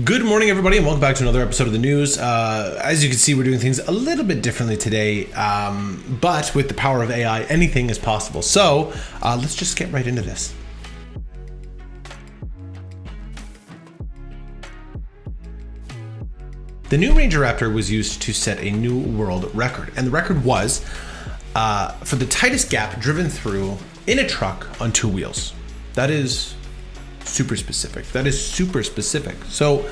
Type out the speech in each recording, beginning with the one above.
Good morning, everybody, and welcome back to another episode of the news. As you can see, we're doing things a little bit differently today, but with the power of AI, anything is possible. So let's just get right into this. The new Ranger Raptor was used to set a new world record, and the record was for the tightest gap driven through in a truck on two wheels. That is super specific. So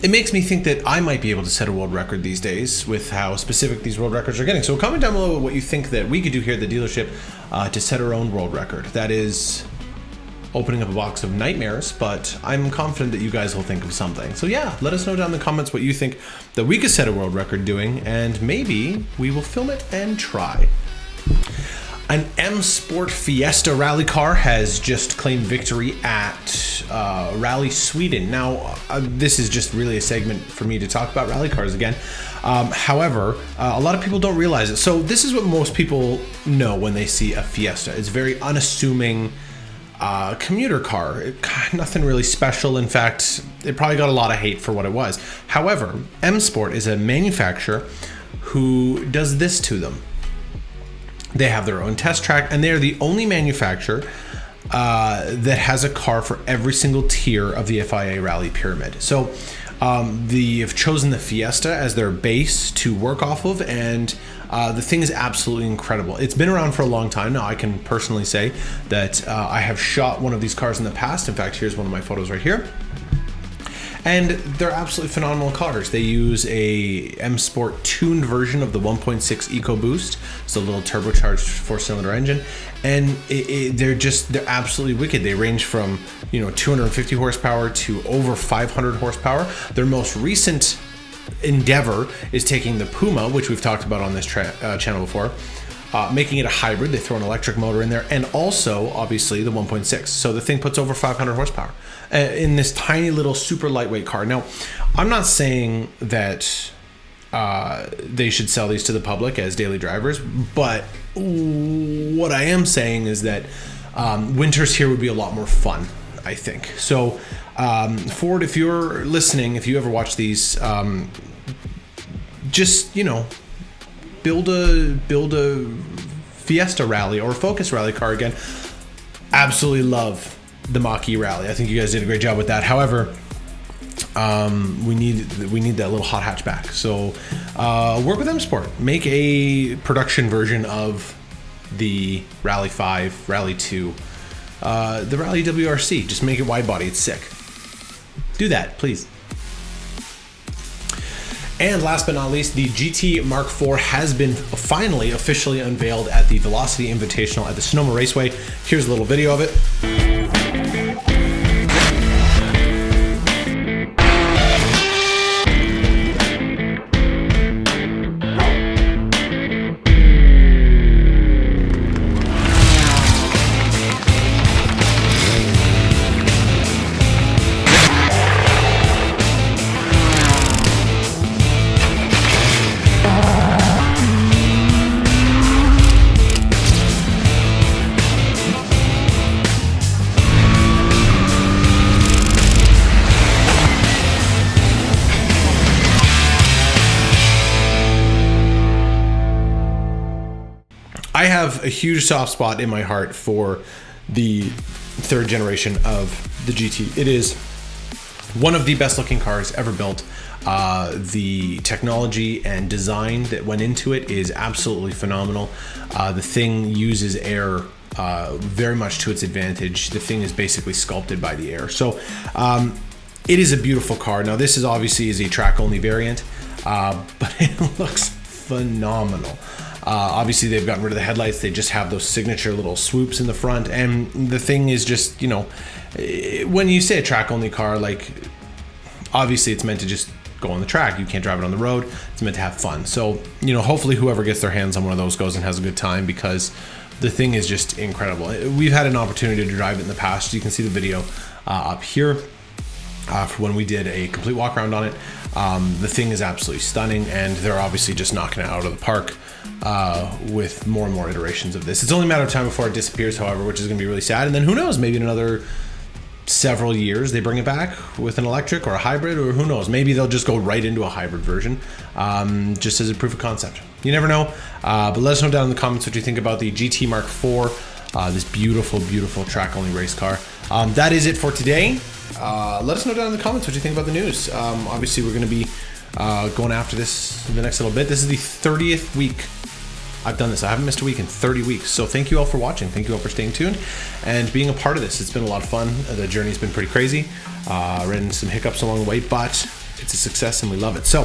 it makes me think that I might be able to set a world record these days with how specific these world records are getting. So comment down below what you think that we could do here at the dealership to set our own world record. That is opening up a box of nightmares, but I'm confident that you guys will think of something. So yeah, let us know down in the comments what you think that we could set a world record doing, and maybe we will film it and try. An MSport Fiesta rally car has just claimed victory at Rally Sweden. Now, this is just really a segment for me to talk about rally cars again. However, a lot of people don't realize it. So this is what most people know when they see a Fiesta. It's a very unassuming commuter car. Nothing really special. In fact, it probably got a lot of hate for what it was. However, MSport is a manufacturer who does this to them. They have their own test track, and they are the only manufacturer that has a car for every single tier of the FIA Rally Pyramid. So they have chosen the Fiesta as their base to work off of, and the thing is absolutely incredible. It's been around for a long time now. I can personally say that I have shot one of these cars in the past. In fact, here's one of my photos right here. And they're absolutely phenomenal cars. They use a MSport tuned version of the 1.6 EcoBoost. It's a little turbocharged 4-cylinder engine, and they're absolutely wicked. They range from 250 horsepower to over 500 horsepower. Their most recent endeavor is taking the Puma, which we've talked about on this channel before, making it a hybrid. They throw an electric motor in there, and also obviously the 1.6. So the thing puts over 500 horsepower in this tiny little super lightweight car. Now, I'm not saying that they should sell these to the public as daily drivers, but what I am saying is that winters here would be a lot more fun, I think. So Ford, if you're listening, if you ever watch these, just build a Fiesta rally or a Focus rally car again. Absolutely love the Mach-E rally. I think you guys did a great job with that. However, we need that little hot hatchback. So work with MSport. Make a production version of the Rally 5, Rally 2, the Rally WRC. Just make it wide body. It's sick. Do that, please. And last but not least, the GT Mark IV has been finally officially unveiled at the Velocity Invitational at the Sonoma Raceway. Here's a little video of it. I have a huge soft spot in my heart for the third generation of the GT. It is one of the best looking cars ever built. The technology and design that went into it is absolutely phenomenal. The thing uses air very much to its advantage. The thing is basically sculpted by the air. So it is a beautiful car. Now this is obviously a track only variant, but it looks phenomenal. Obviously they've gotten rid of the headlights. They just have those signature little swoops in the front, and the thing is just, when you say a track only car, like obviously it's meant to just go on the track. You can't drive it on the road. It's meant to have fun. So hopefully whoever gets their hands on one of those goes and has a good time, because the thing is just incredible. We've had an opportunity to drive it in the past. You can see the video up here for when we did a complete walk around on it. The thing is absolutely stunning, and they're obviously just knocking it out of the park with more and more iterations of this. It's only a matter of time before it disappears, however, which is going to be really sad. And then who knows, maybe in another several years, they bring it back with an electric or a hybrid, or who knows, maybe they'll just go right into a hybrid version, just as a proof of concept. You never know. But let us know down in the comments what you think about the GT Mark IV, this beautiful, beautiful track-only race car. That is it for today. Let us know down in the comments what you think about the news. Obviously, we're going to be going after this in the next little bit. This is the 30th week I've done this. I haven't missed a week in 30 weeks. So thank you all for watching. Thank you all for staying tuned and being a part of this. It's been a lot of fun. The journey's been pretty crazy. Ran some hiccups along the way, but it's a success and we love it. So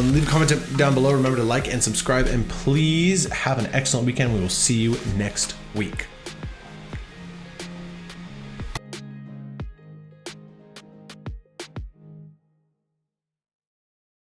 leave a comment down below. Remember to like and subscribe, and please have an excellent weekend. We will see you next week.